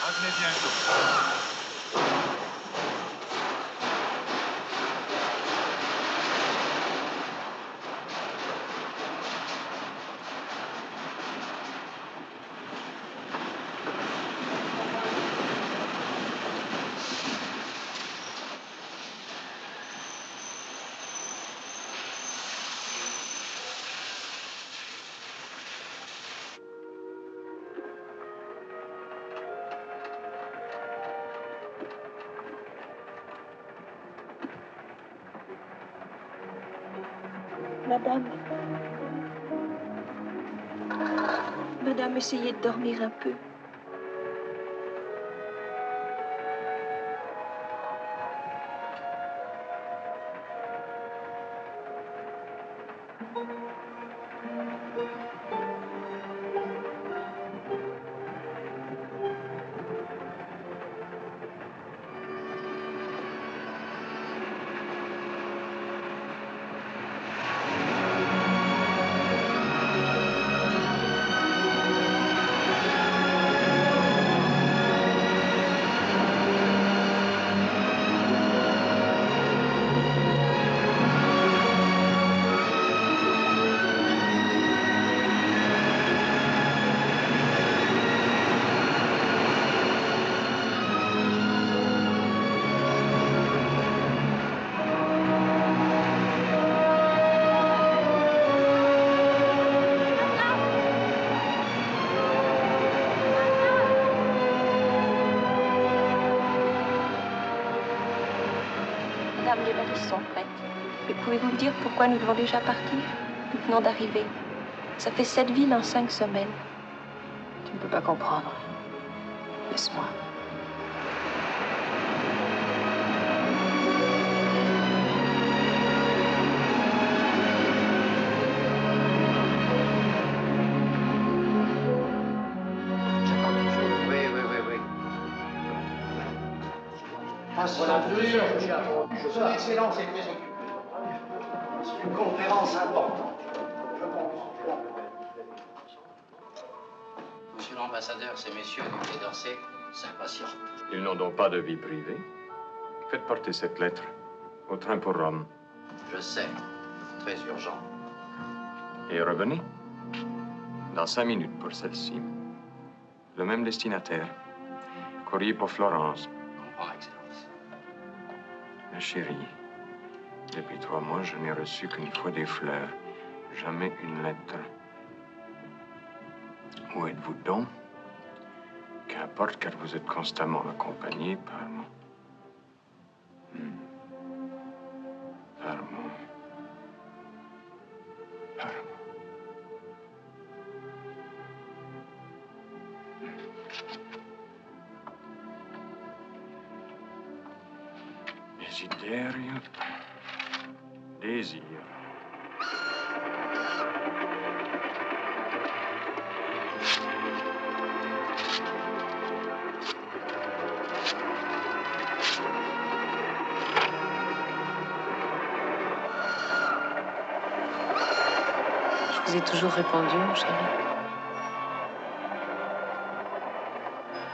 Revenez bientôt. Madame. Madame, essayez de dormir un peu. Madame, les valises sont prêtes. Mais pouvez-vous me dire pourquoi nous devons déjà partir? Nous venons d'arriver. Ça fait 7 villes en 5 semaines. Tu ne peux pas comprendre. Laisse-moi. Voilà 2 heures que j'ai attendu. Son Excellence est très occupée. C'est une conférence importante. Je pense. Monsieur l'ambassadeur, ces messieurs du Quai d'Orsay s'impatientent. Ils n'ont donc pas de vie privée. Faites porter cette lettre au train pour Rome. Je sais, très urgent. Et revenez dans 5 minutes pour celle-ci. Le même destinataire. Courrier pour Florence. Comprends, Excellence. Ma chérie, depuis 3 mois, je n'ai reçu qu'une fois des fleurs. Jamais une lettre. Où êtes-vous donc? Qu'importe, car vous êtes constamment accompagné par mon... Par mon... Par mon... Desiderio... Désir. Je vous ai toujours répondu, mon chéri.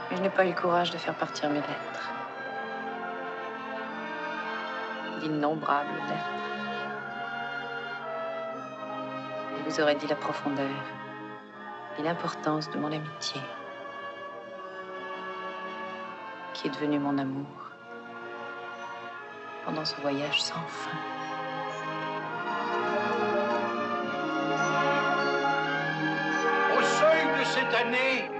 Mais je n'ai pas eu le courage de faire partir mes lettres. D'innombrables lettres. Et vous aurez dit la profondeur et l'importance de mon amitié, qui est devenue mon amour pendant ce voyage sans fin. Au seuil de cette année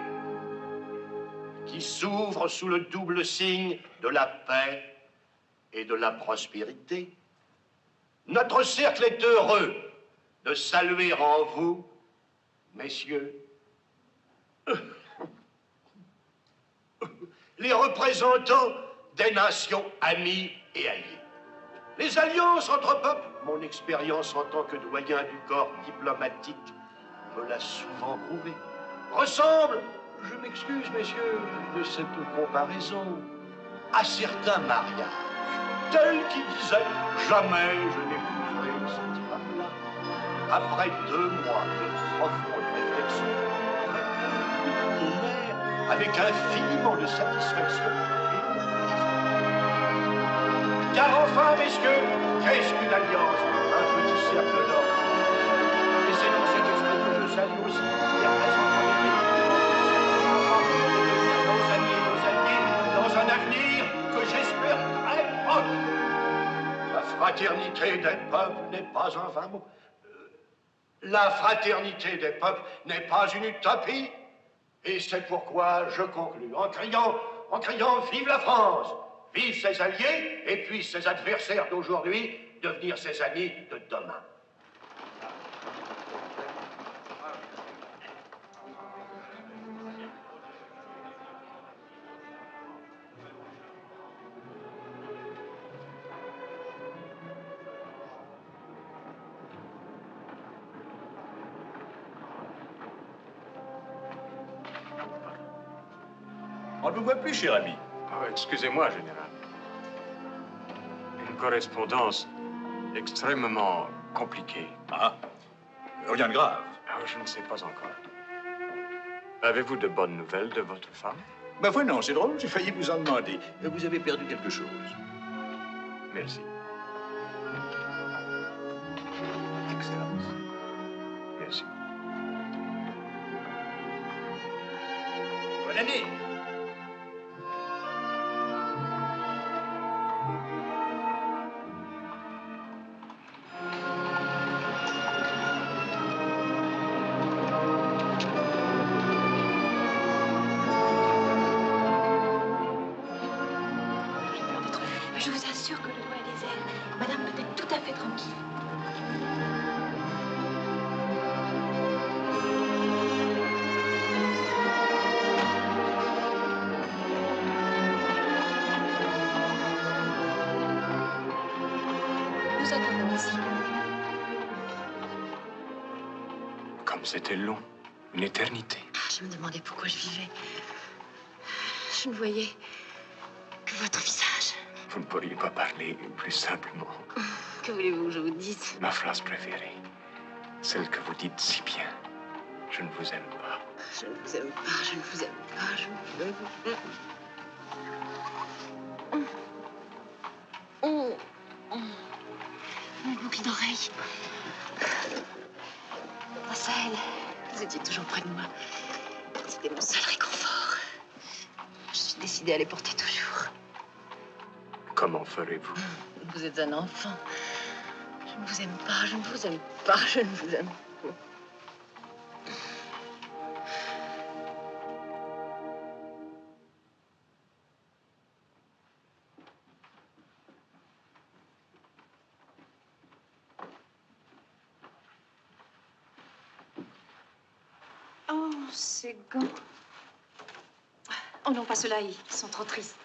qui s'ouvre sous le double signe de la paix et de la prospérité, notre cercle est heureux de saluer en vous, messieurs, les représentants des nations amies et alliées. Les alliances entre peuples, mon expérience en tant que doyen du corps diplomatique me l'a souvent prouvé, ressemblent, je m'excuse, messieurs, de cette comparaison, à certains mariages, tels qui disaient « Jamais je n'épouserai cette femme-là ». Après 2 mois de profonde réflexion, avec infiniment de satisfaction. Car enfin, messieurs, qu'est-ce qu'une alliance? Un petit cercle d'or. Et c'est dans cet esprit que je salue aussi les représentants des pays de devenir nos amis et nos alliés dans un avenir que j'espère très proche. La fraternité des peuples n'est pas un vain mot. La fraternité des peuples n'est pas une utopie. Et c'est pourquoi je conclus en criant vive la France, vive ses alliés, et puis ses adversaires d'aujourd'hui devenir ses amis de demain. On ne vous voit plus, cher ami. Oh, excusez-moi, général. Une correspondance extrêmement compliquée. Ah, rien de grave. Oh, je ne sais pas encore. Avez-vous de bonnes nouvelles de votre femme? Ma foi, non, c'est drôle, j'ai failli vous en demander. Vous avez perdu quelque chose. Merci. Excellence. Merci. Bonne année. Je vous assure que le doigt et les ailes, madame peut être tout à fait tranquille. Nous attendons ici. Comme c'était long, une éternité. Je me demandais pourquoi je vivais. Je ne voyais que votre visage. Vous ne pourriez pas parler plus simplement. Que voulez-vous que je vous dise? Ma phrase préférée, celle que vous dites si bien. Je ne vous aime pas. Je ne vous aime pas, je ne vous aime pas, je ne vous aime pas. Mon boucle d'oreille. Raphaël, vous étiez toujours près de moi. C'était mon seul réconfort. Je suis décidée à les porter toujours. Comment ferez-vous? Vous êtes un enfant. Je ne vous aime pas, je ne vous aime pas, je ne vous aime pas. Oh, ces gants. Oh non, pas ceux-là, ils sont trop tristes.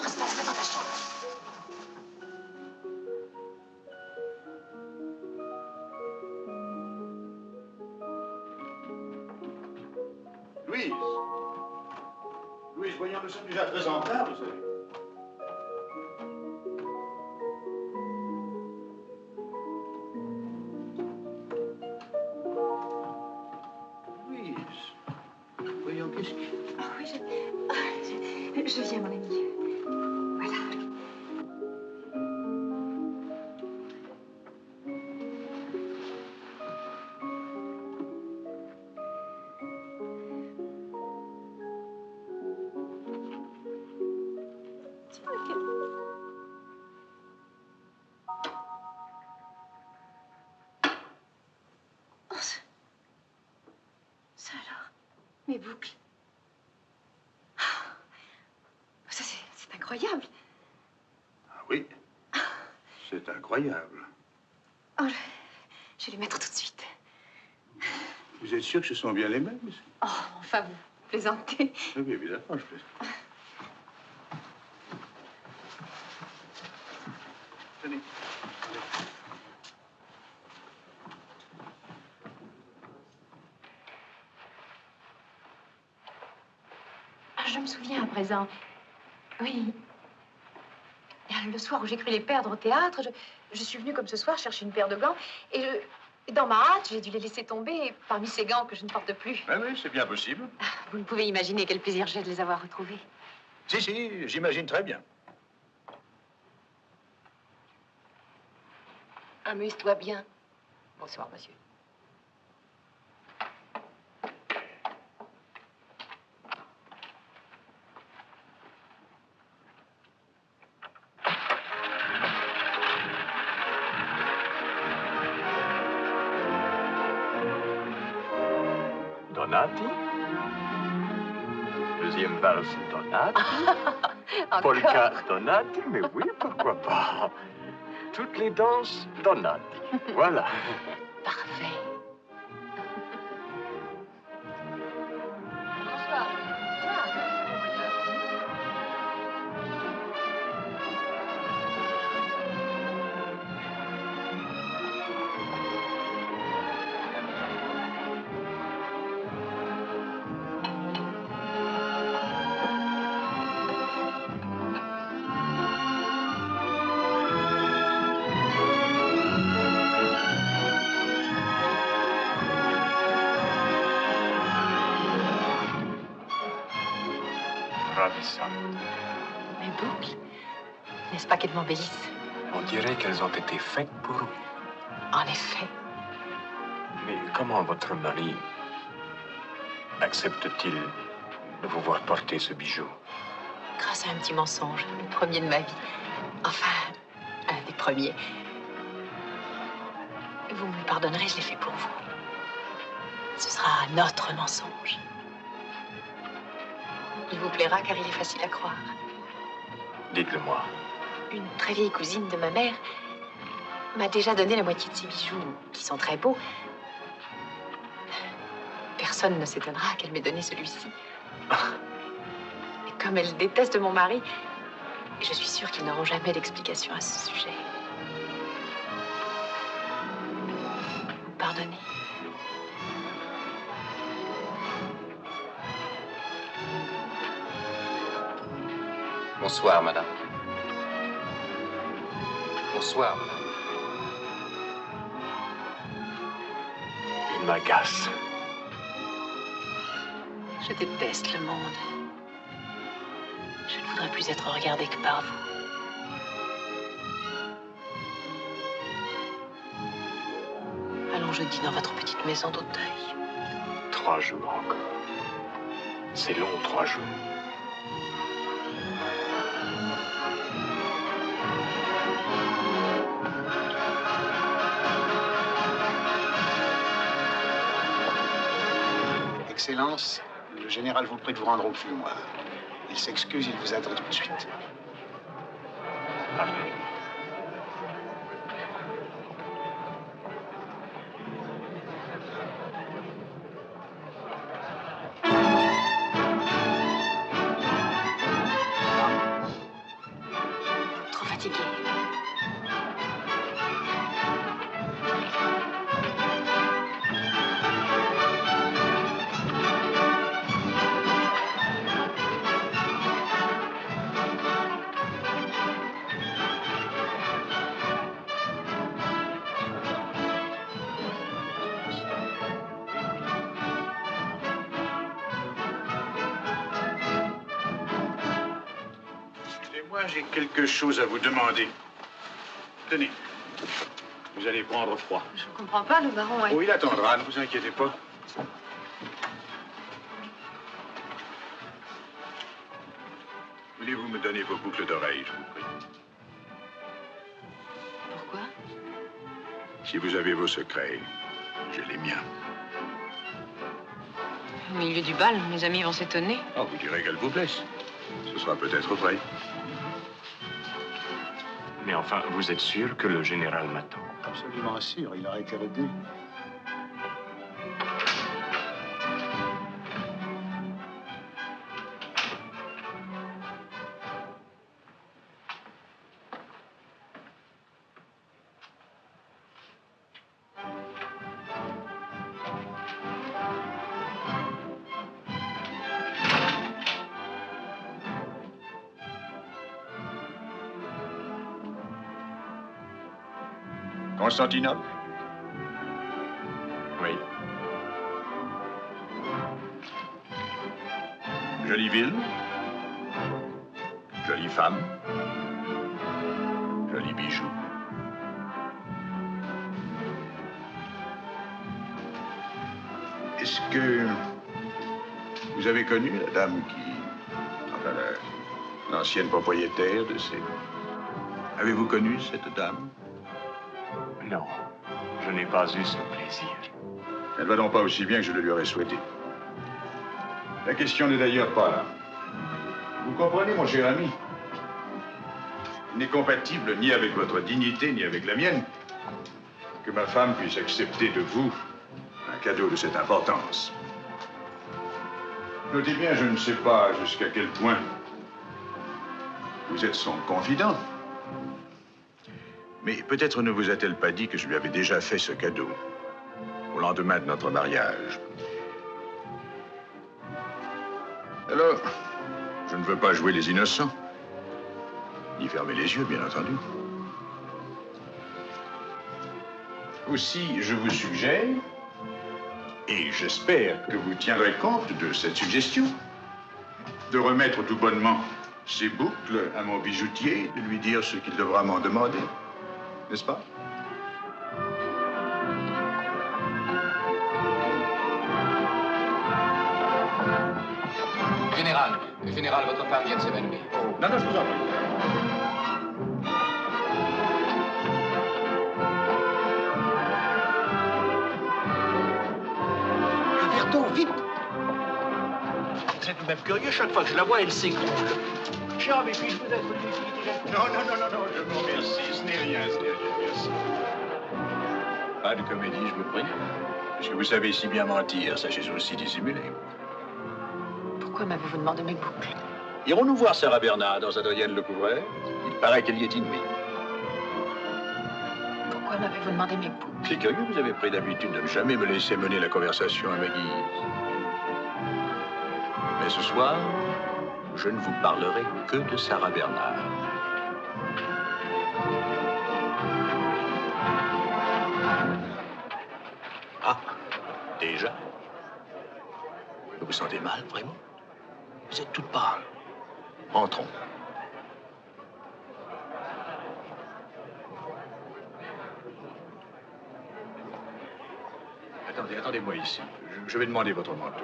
Reste dans ta chambre. Louise. Louise, voyons, nous sommes déjà très en retard, vous savez. Louise. Voyons, qu'est-ce qui... Ah oui, je viens, mon ami. Voilà. Oh, ça alors. boucles. Ça, c'est incroyable. Ah oui, c'est incroyable. Oh, je vais les mettre tout de suite. Vous êtes sûr que ce sont bien les mêmes? Oh, enfin, vous plaisantez. Oui, évidemment, je plaisante. Tenez. Je me souviens à présent. Oui. Le soir où j'ai cru les perdre au théâtre, je suis venue comme ce soir chercher une paire de gants et dans ma hâte, j'ai dû les laisser tomber parmi ces gants que je ne porte plus. Oui, oui, c'est bien possible. Vous ne pouvez imaginer quel plaisir j'ai de les avoir retrouvés. Si, si, j'imagine très bien. Amuse-toi bien. Bonsoir, monsieur. Donati. Deuxième valse, Donati. Polka, Donati, mais oui, pourquoi pas. Toutes les danses, Donati. Voilà. Parfait. Bonsoir. Ravissante. Mes boucles, n'est-ce pas qu'elles m'embellissent? On dirait qu'elles ont été faites pour vous. En effet. Mais comment votre mari accepte-t-il de vous voir porter ce bijou? Grâce à un petit mensonge, le premier de ma vie. Enfin, un des premiers. Vous me pardonnerez, je l'ai fait pour vous. Ce sera notre mensonge. Il vous plaira car il est facile à croire. Dites-le-moi. Une très vieille cousine de ma mère m'a déjà donné la moitié de ses bijoux, qui sont très beaux. Personne ne s'étonnera qu'elle m'ait donné celui-ci. Et comme elle déteste mon mari, je suis sûre qu'ils n'auront jamais d'explication à ce sujet. Vous me pardonnez? Bonsoir, madame. Bonsoir, madame. Il m'agace. Je déteste le monde. Je ne voudrais plus être regardée que par vous. Allons jeudi dans votre petite maison d'Auteuil. 3 jours encore. C'est long, 3 jours. Excellence, le général vous prie de vous rendre au fumoir. Il s'excuse, il vous attend tout de suite. Parlez. Trop fatiguée. Excusez-moi, j'ai quelque chose à vous demander. Tenez, vous allez prendre froid. Je ne comprends pas, le baron. Oh, il attendra, ne vous inquiétez pas. Voulez-vous me donner vos boucles d'oreilles, je vous prie? Pourquoi? Si vous avez vos secrets, j'ai les miens. Au milieu du bal, mes amis vont s'étonner. Oh, vous direz qu'elle vous blesse. Ce sera peut-être vrai. Mais enfin, vous êtes sûr que le général m'attend? Absolument sûr, il aurait été retenu. Constantinople? Oui. Jolie ville. Jolie femme. Jolis bijoux. Est-ce que vous avez connu la dame enfin, l'ancienne propriétaire de ces... Avez-vous connu cette dame? Non, je n'ai pas eu ce plaisir. Elle va donc pas aussi bien que je le lui aurais souhaité. La question n'est d'ailleurs pas là. Vous comprenez, mon cher ami? Il n'est compatible ni avec votre dignité, ni avec la mienne, que ma femme puisse accepter de vous un cadeau de cette importance. Notez bien, je ne sais pas jusqu'à quel point vous êtes son confident. Mais peut-être ne vous a-t-elle pas dit que je lui avais déjà fait ce cadeau au lendemain de notre mariage. Alors, je ne veux pas jouer les innocents, ni fermer les yeux, bien entendu. Aussi, je vous suggère, et j'espère que vous tiendrez compte de cette suggestion, de remettre tout bonnement ces boucles à mon bijoutier, de lui dire ce qu'il devra m'en demander. N'est-ce pas? Général, votre femme vient de s'évanouir. Non, non, je vous en prie. Un verre d'eau, vite! C'est tout de même curieux, chaque fois que je la vois, elle s'écroule. Cher, mais puis-je vous être une utilité? Non, non, non, non, non, je vous remercie. Ce n'est rien, merci. Pas de comédie, je vous prie. Puisque vous savez si bien mentir, sachez aussi dissimuler. Pourquoi m'avez-vous demandé mes boucles? Irons-nous voir Sarah Bernard dans Adrienne-Lecouvreur? Il paraît qu'elle y est inouïe. Pourquoi m'avez-vous demandé mes boucles? C'est curieux, vous avez pris d'habitude de ne jamais me laisser mener la conversation à ma guise. Mais ce soir, je ne vous parlerai que de Sarah Bernard. Ah, déjà? Vous vous sentez mal, vraiment? Vous êtes toute pâle. Entrons. Attendez-moi ici. Je vais demander votre manteau.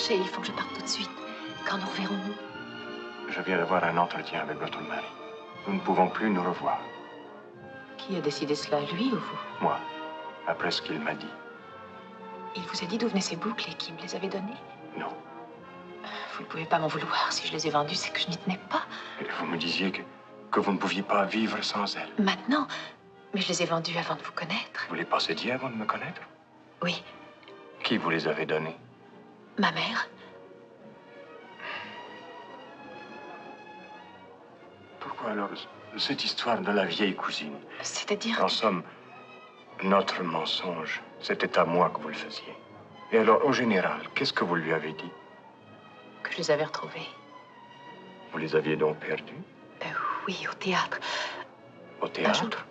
Il faut que je parte tout de suite. Quand nous reverrons-nous? Je viens d'avoir un entretien avec votre mari. Nous ne pouvons plus nous revoir. Qui a décidé cela, lui ou vous? Moi, après ce qu'il m'a dit. Il vous a dit d'où venaient ces boucles et qui me les avait données? Non. Vous ne pouvez pas m'en vouloir. Si je les ai vendues, c'est que je n'y tenais pas. Et vous me disiez que vous ne pouviez pas vivre sans elles. Maintenant? Mais je les ai vendues avant de vous connaître. Vous les possédiez avant de me connaître? Oui. Qui vous les avait données? Ma mère. Pourquoi alors cette histoire de la vieille cousine? C'est-à-dire? En somme, notre mensonge, c'était à moi que vous le faisiez. Et alors, au général, qu'est-ce que vous lui avez dit? Que je les avais retrouvées. Vous les aviez donc perdues? Oui, au théâtre. Au théâtre?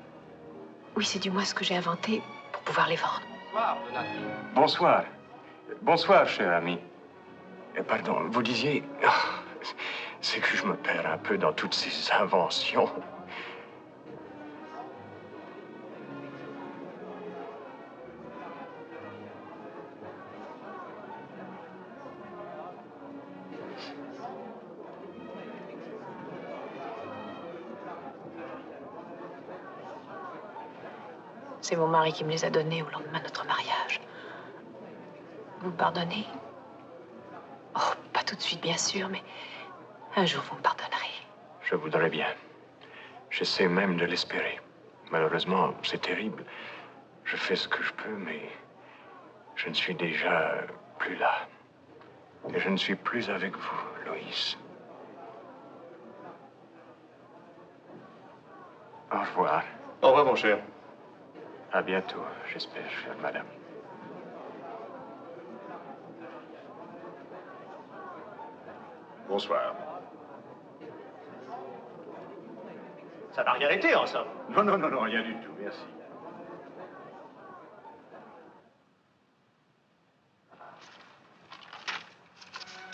Oui, c'est du moins ce que j'ai inventé pour pouvoir les vendre. Bonsoir, Donati. Bonsoir. Bonsoir, cher ami. Pardon, vous disiez... C'est que je me perds un peu dans toutes ces inventions. C'est mon mari qui me les a donnés au lendemain de notre mariage. Vous me pardonnez? Oh, pas tout de suite, bien sûr, mais un jour, vous me pardonnerez. Je voudrais bien. J'essaie même de l'espérer. Malheureusement, c'est terrible. Je fais ce que je peux, mais je ne suis déjà plus là. Et je ne suis plus avec vous, Loïs. Au revoir. Au revoir, mon cher. À bientôt, j'espère, chère madame. Bonsoir. Ça n'a rien été, en somme. Non, non, non, non, rien du tout, merci.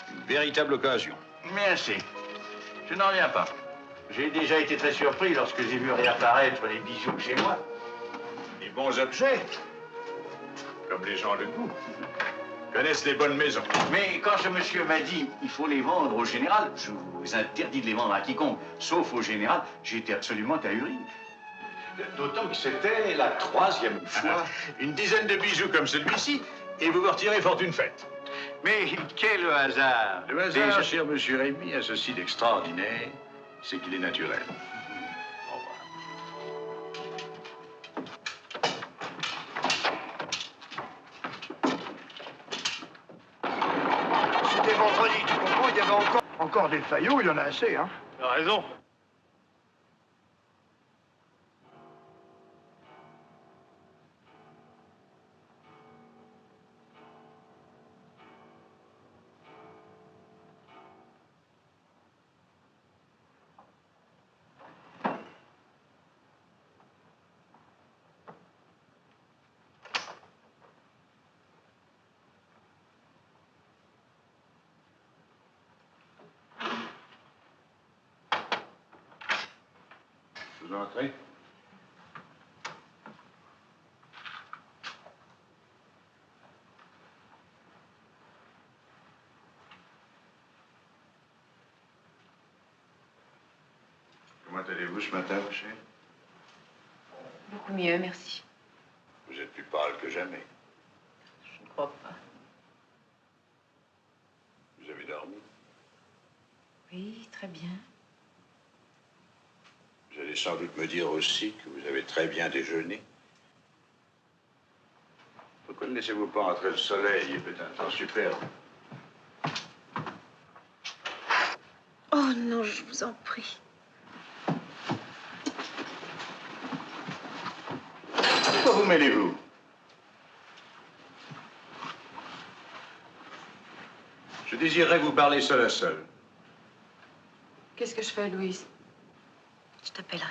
Une véritable occasion. Merci. Je n'en reviens pas. J'ai déjà été très surpris lorsque j'ai vu réapparaître les bijoux chez moi. Les bons objets, comme les gens le goût, connaissent les bonnes maisons. Mais quand ce monsieur m'a dit il faut les vendre au général, je vous interdis de les vendre à quiconque, sauf au général, j'ai été absolument ahuri. D'autant que c'était la 3e fois. Une dizaine de bijoux comme celui-ci, et vous vous retirez fort une fête. Mais quel hasard! Le hasard, cher monsieur Rémy, a ceci d'extraordinaire, c'est qu'il est naturel. Au revoir. C'était vendredi, tu comprends? Il y avait encore des faillots, il y en a assez, hein. Tu as raison. Vous entrez. Comment allez-vous ce matin, mon cher? Beaucoup mieux, merci. Vous êtes plus pâle que jamais. Je ne crois pas. Vous avez dormi? Oui, très bien. Vous allez sans doute me dire aussi que vous avez très bien déjeuné. Pourquoi ne laissez-vous pas entrer le soleil? Il fait un temps superbe. Oh non, je vous en prie. Pourquoi vous mêlez-vous? Je désirerais vous parler seul à seul. Qu'est-ce que je fais, Louise? Je t'appellerai.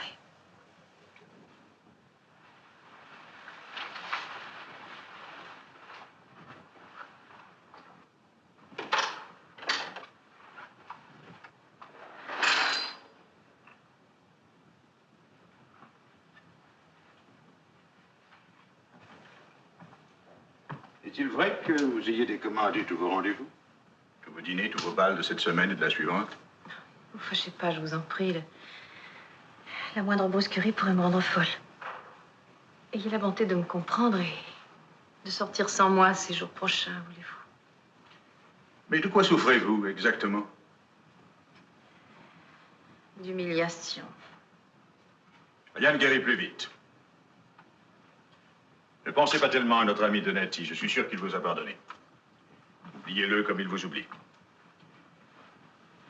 Est-il vrai que vous ayez décommandé tous vos rendez-vous? Tous vos dîners, tous vos bals de cette semaine et de la suivante? Ne vous fâchez pas, je vous en prie. La moindre brusquerie pourrait me rendre folle. Ayez la bonté de me comprendre et de sortir sans moi ces jours prochains, voulez-vous? Mais de quoi souffrez-vous exactement? D'humiliation. Rien ne guérit plus vite. Ne pensez pas tellement à notre ami Donati. Je suis sûr qu'il vous a pardonné. Oubliez-le comme il vous oublie.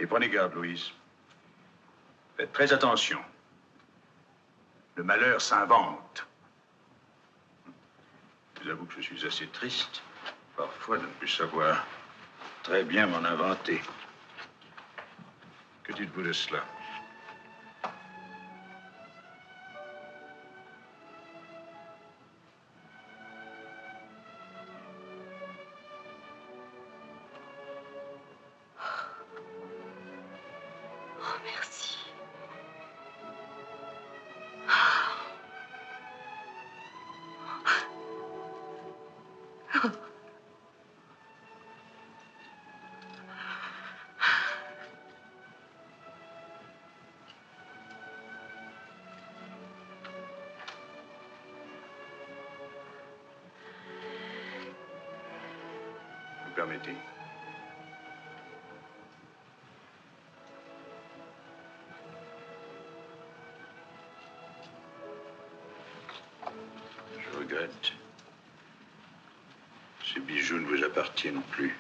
Et prenez garde, Louise. Faites très attention. Le malheur s'invente. Je vous avoue que je suis assez triste, parfois, de ne plus savoir très bien m'en inventer. Que dites-vous de cela? Oh, merci. permettez. Je regrette. Ces bijoux ne vous appartiennent plus.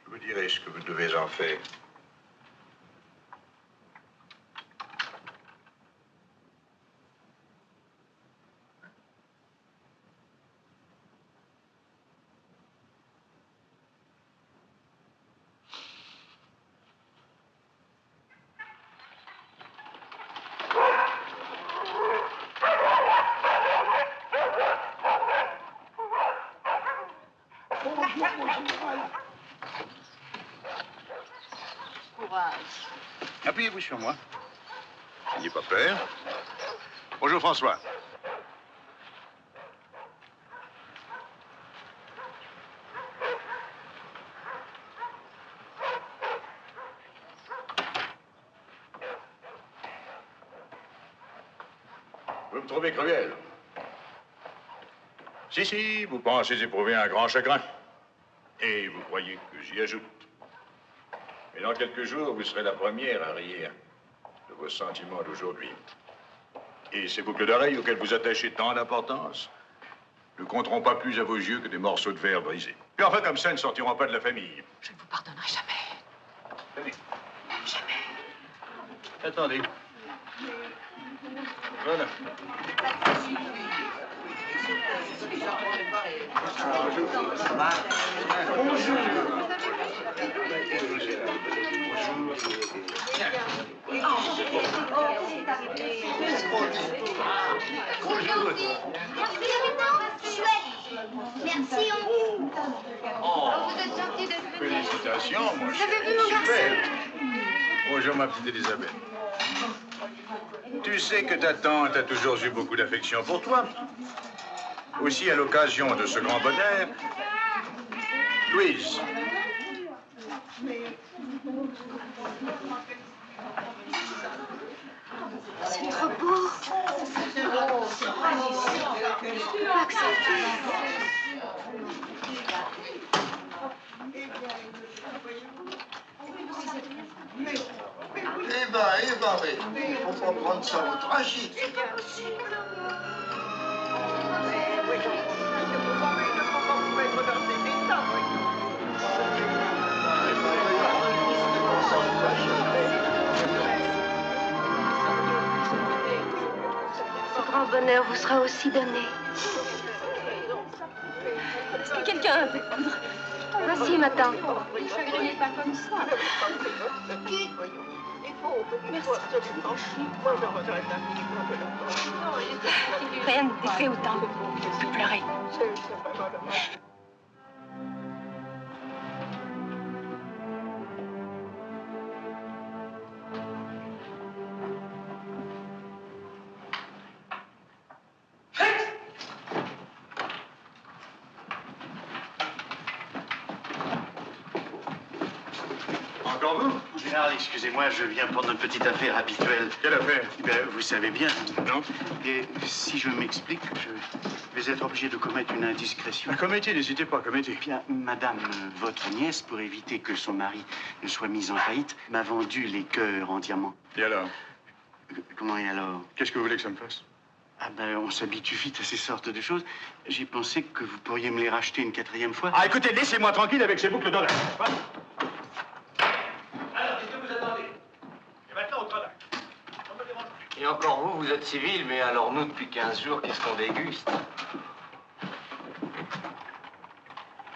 Je vous dirai ce que vous devez en faire. Appuyez-vous sur moi. N'ayez pas peur. Bonjour, François. Vous me trouvez cruel. Si, vous pensez éprouver un grand chagrin. Et vous croyez que j'y ajoute. Mais dans quelques jours, vous serez la première à rire de vos sentiments d'aujourd'hui. Et ces boucles d'oreilles auxquelles vous attachez tant d'importance ne compteront pas plus à vos yeux que des morceaux de verre brisés. Et enfin, comme ça, ils ne sortiront pas de la famille. Je ne vous pardonnerai jamais. Tenez. Jamais. Attendez. Voilà. Merci. Vous êtes gentil de venir. Félicitations, moi. Vous avez vu mon garçon? Bonjour, ma petite Elisabeth. Tu sais que ta tante a toujours eu beaucoup d'affection pour toi. Aussi, à l'occasion de ce grand bonheur, Louise. C'est trop beau. Mais faut pas prendre ça au tragique. Ce grand bonheur vous sera aussi donné. Est-ce que quelqu'un a un peu de poudre? Voici ma tante. Ne chagrinez pas comme ça. Merci. Rien ne défait autant de pleurer. Encore vous? Général, excusez-moi, je viens pour notre petite affaire habituelle. Quelle affaire? Eh bien, vous savez bien. Non? Et si je m'explique, je vais être obligé de commettre une indiscrétion. Commettez, n'hésitez pas, commettez. Bien, madame, votre nièce, pour éviter que son mari ne soit mis en faillite, m'a vendu les cœurs en diamant. Et alors? Comment et alors? Qu'est-ce que vous voulez que ça me fasse? Ah ben, on s'habitue vite à ces sortes de choses. J'ai pensé que vous pourriez me les racheter une 4e fois. Ah, écoutez, laissez-moi tranquille avec ces boucles d'oreilles. Alors, qu'est-ce que vous attendez? Et maintenant, au travail. Et encore vous, vous êtes civil, mais alors nous, depuis 15 jours, qu'est-ce qu'on déguste?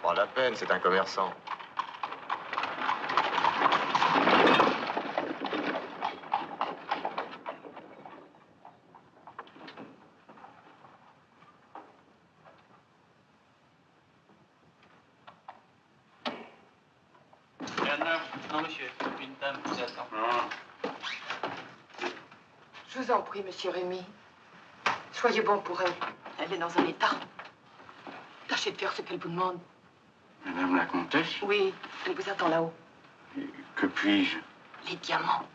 Pas la peine, c'est un commerçant. Non, monsieur, une dame vous attend. Je vous en prie, monsieur Rémy. Soyez bon pour elle. Elle est dans un état. Tâchez de faire ce qu'elle vous demande. Madame la comtesse? Oui, elle vous attend là-haut. Que puis-je? Les diamants.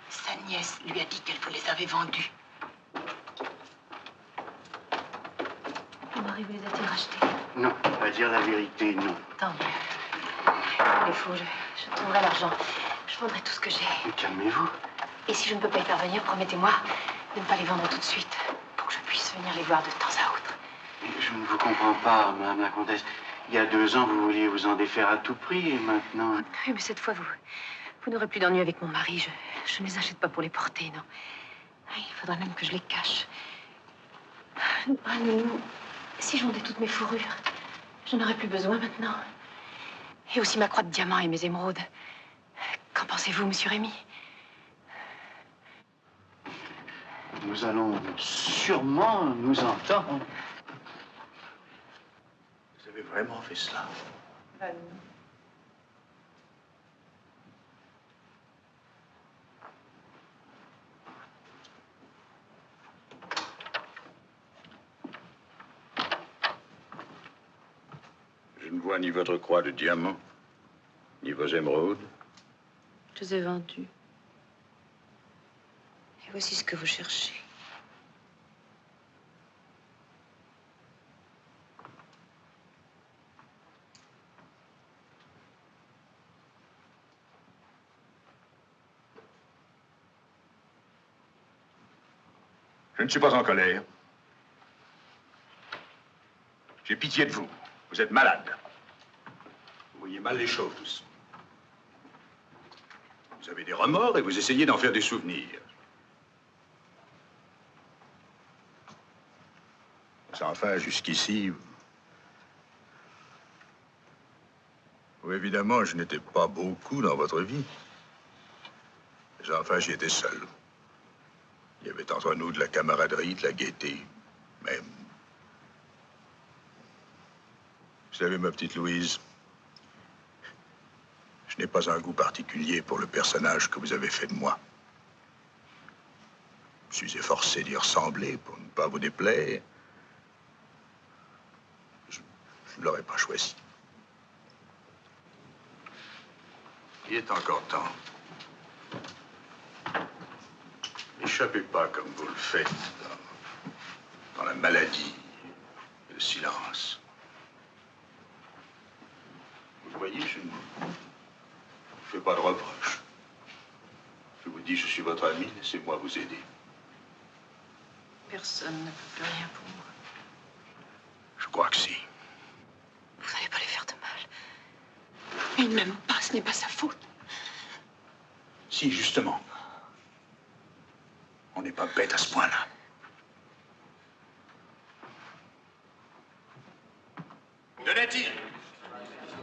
Sa nièce lui a dit qu'elle vous les avait vendus. et vous les a-t-il rachetés? Non, à dire la vérité, non. Tant mieux. Il est fou, je trouverai l'argent. Je vendrai tout ce que j'ai. Mais calmez-vous. Et si je ne peux pas y parvenir, promettez-moi de ne pas les vendre tout de suite, pour que je puisse venir les voir de temps à autre. Mais je ne vous comprends pas, Madame la Comtesse. Il y a 2 ans, vous vouliez vous en défaire à tout prix, et maintenant... Oui, mais cette fois, vous n'aurez plus d'ennui avec mon mari. Je ne les achète pas pour les porter, non. Il faudra même que je les cache. Ah, Nounou, si je vendais toutes mes fourrures, j'en aurais plus besoin maintenant. Et aussi ma croix de diamant et mes émeraudes. Qu'en pensez-vous, monsieur Rémy? Nous allons sûrement nous entendre. Vous avez vraiment fait cela? Je ne vois ni votre croix de diamant, ni vos émeraudes. Je les ai vendus. Et voici ce que vous cherchez. Je ne suis pas en colère. J'ai pitié de vous. Vous êtes malade. Vous voyez mal les choses. Vous avez des remords et vous essayez d'en faire des souvenirs. Enfin, jusqu'ici... Oui, évidemment, je n'étais pas beaucoup dans votre vie. Mais enfin, j'y étais seul. Il y avait entre nous de la camaraderie, de la gaieté, même. Vous savez, ma petite Louise, je n'ai pas un goût particulier pour le personnage que vous avez fait de moi. Je suis efforcé d'y ressembler pour ne pas vous déplaire. Je ne l'aurais pas choisi. Il est encore temps. N'échappez pas comme vous le faites dans la maladie et le silence. Vous voyez, je ne vous fais pas de reproches. Je vous dis, je suis votre ami, laissez-moi vous aider. Personne ne peut plus rien pour moi. Je crois que si. Vous n'allez pas les faire de mal. Il ne m'aime pas, ce n'est pas sa faute. Si, justement. On n'est pas bête à ce point-là. Donati,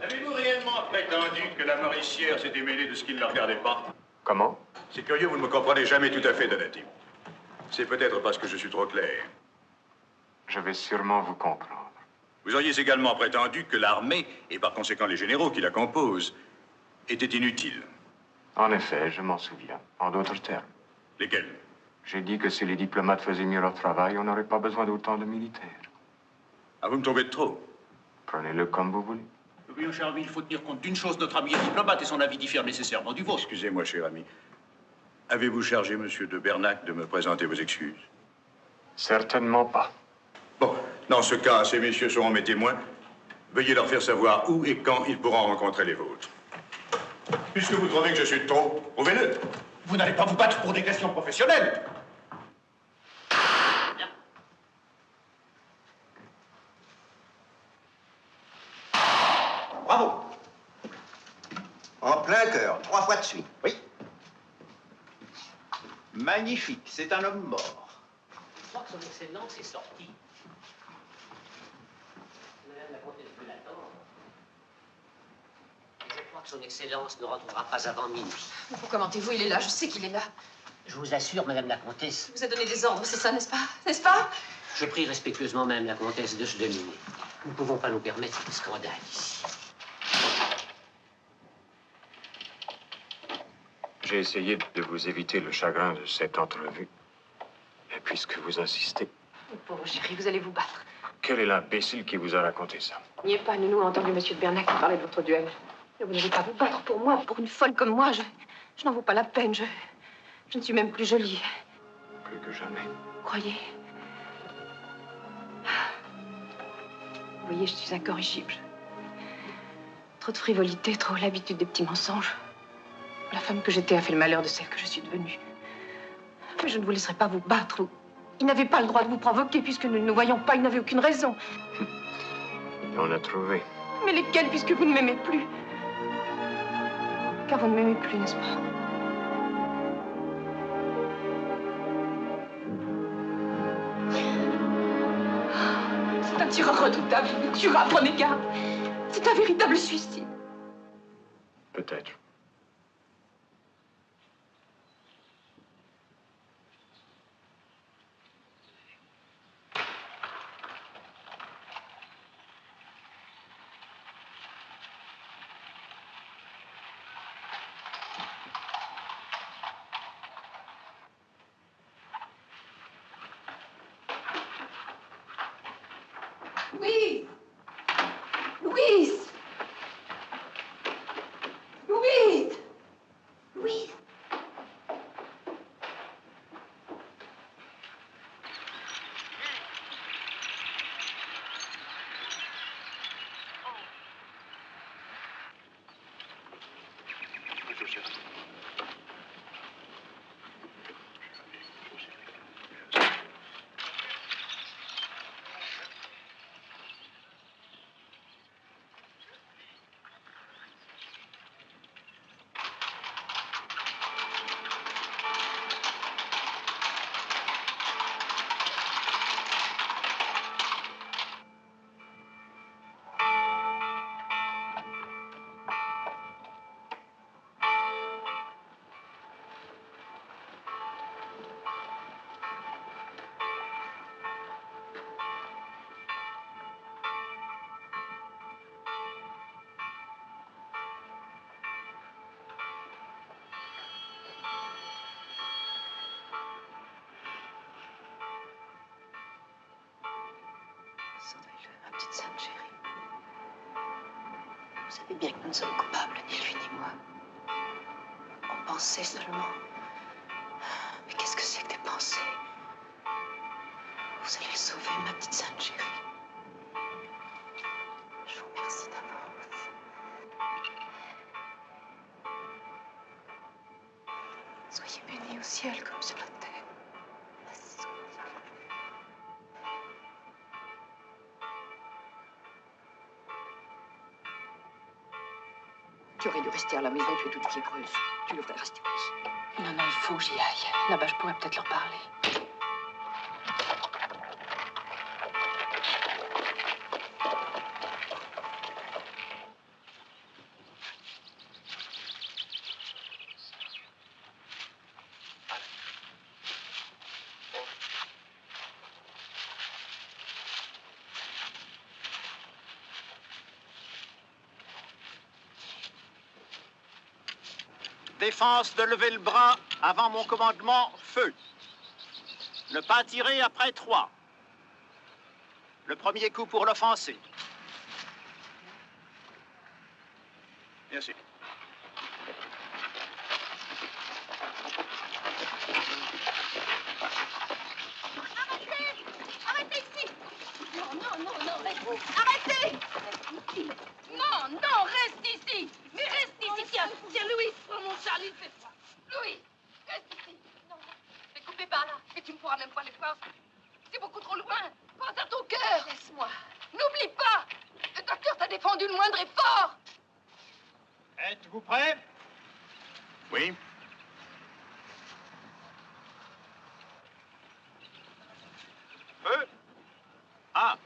avez-vous réellement prétendu que la Mauricière s'était mêlée de ce qui ne la regardait pas? Comment? C'est curieux, vous ne me comprenez jamais tout à fait, Donati. C'est peut-être parce que je suis trop clair. Je vais sûrement vous comprendre. Vous auriez également prétendu que l'armée, et par conséquent les généraux qui la composent, étaient inutiles. En effet, je m'en souviens. En d'autres termes. Lesquels? J'ai dit que si les diplomates faisaient mieux leur travail, on n'aurait pas besoin d'autant de militaires. Ah, vous me trouvez de trop? Prenez-le comme vous voulez. Oui, mon cher ami, il faut tenir compte d'une chose. Notre ami est diplomate et son avis diffère nécessairement du vôtre. Excusez-moi, cher ami. Avez-vous chargé M. de Bernac de me présenter vos excuses? Certainement pas. Bon, dans ce cas, ces messieurs seront mes témoins. Veuillez leur faire savoir où et quand ils pourront rencontrer les vôtres. Puisque vous trouvez que je suis de trop, prouvez-le. Vous n'allez pas vous battre pour des questions professionnelles. Bravo. En plein cœur, 3 fois de suite. Oui. Magnifique, c'est un homme mort. Je crois que son Excellence est sorti. Madame la Comtesse peut l'attendre. Je crois que son Excellence ne rentrera pas avant minuit. Vous commentez-vous, il est là, je sais qu'il est là. Je vous assure, Madame la Comtesse. Il vous a donné des ordres, c'est ça, n'est-ce pas? N'est-ce pas? Je prie respectueusement Madame la Comtesse de se dominer. Nous ne pouvons pas nous permettre ce scandale ici. J'ai essayé de vous éviter le chagrin de cette entrevue. Et puisque vous insistez... Oh, pauvre chéri, vous allez vous battre. Quel est l'imbécile qui vous a raconté ça? N'y est pas, Nounou a entendu Monsieur de Bernac qui parlait de votre duel. Et vous n'allez pas vous battre pour moi, pour une folle comme moi. Je n'en vaux pas la peine. Je ne suis même plus jolie. Plus que jamais. Croyez. Vous voyez, je suis incorrigible. Trop de frivolité, trop l'habitude des petits mensonges. La femme que j'étais a fait le malheur de celle que je suis devenue. Mais je ne vous laisserai pas vous battre. Il n'avait pas le droit de vous provoquer puisque nous ne nous voyons pas. Il n'avait aucune raison. Et on a trouvé. Mais lesquelles, puisque vous ne m'aimez plus? Car vous ne m'aimez plus, n'est-ce pas? C'est un tireur redoutable. Il vous tuera, prenez garde. C'est un véritable suicide. Peut-être. Louise! Louise! Louise! Louise! Ma petite sainte chérie. Vous savez bien que nous ne sommes coupables, ni lui ni moi. On pensait seulement. Mais qu'est-ce que c'est que des pensées? Vous allez le sauver, ma petite sainte chérie. Je vous remercie d'avance. Soyez bénis au ciel comme sur la terre. Merci. Tu aurais dû rester à la maison, tu es toute fiévreuse. Tu devrais rester ici. Non, non, il faut que j'y aille. Là-bas, je pourrais peut-être leur parler. Défense de lever le bras avant mon commandement, feu. Ne pas tirer après 3. Le premier coup pour l'offenser. Bien sûr. Arrêtez ici! Non, non, non, non, restez! Arrêtez! Non, non, reste ici! Mais reste ici! Tiens, tiens, Louis, prends mon Charlie, il fait froid. Louis, reste ici! Non, mais coupez par là, et tu ne pourras même pas les voir. C'est beaucoup trop loin. Pense à ton cœur! Laisse-moi. N'oublie pas! Le docteur t'a défendu le moindre effort! Êtes-vous prêts? Oui. Feu. Ah.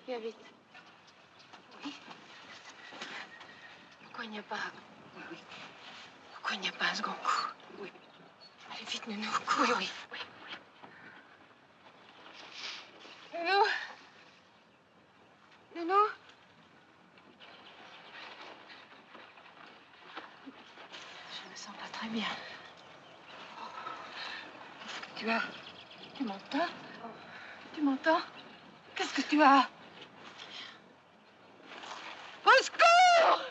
Viens vite. Oui. Pourquoi il n'y a pas... Oui. Pourquoi il n'y a pas un second coup? Oui. Allez vite, Nounou. Cours. Oui, oui. Nounou. Nounou. Je me sens pas très Très bien. Qu'est-ce que tu as? Tu m'entends? Tu m'entends? Qu'est-ce que tu as? Au secours!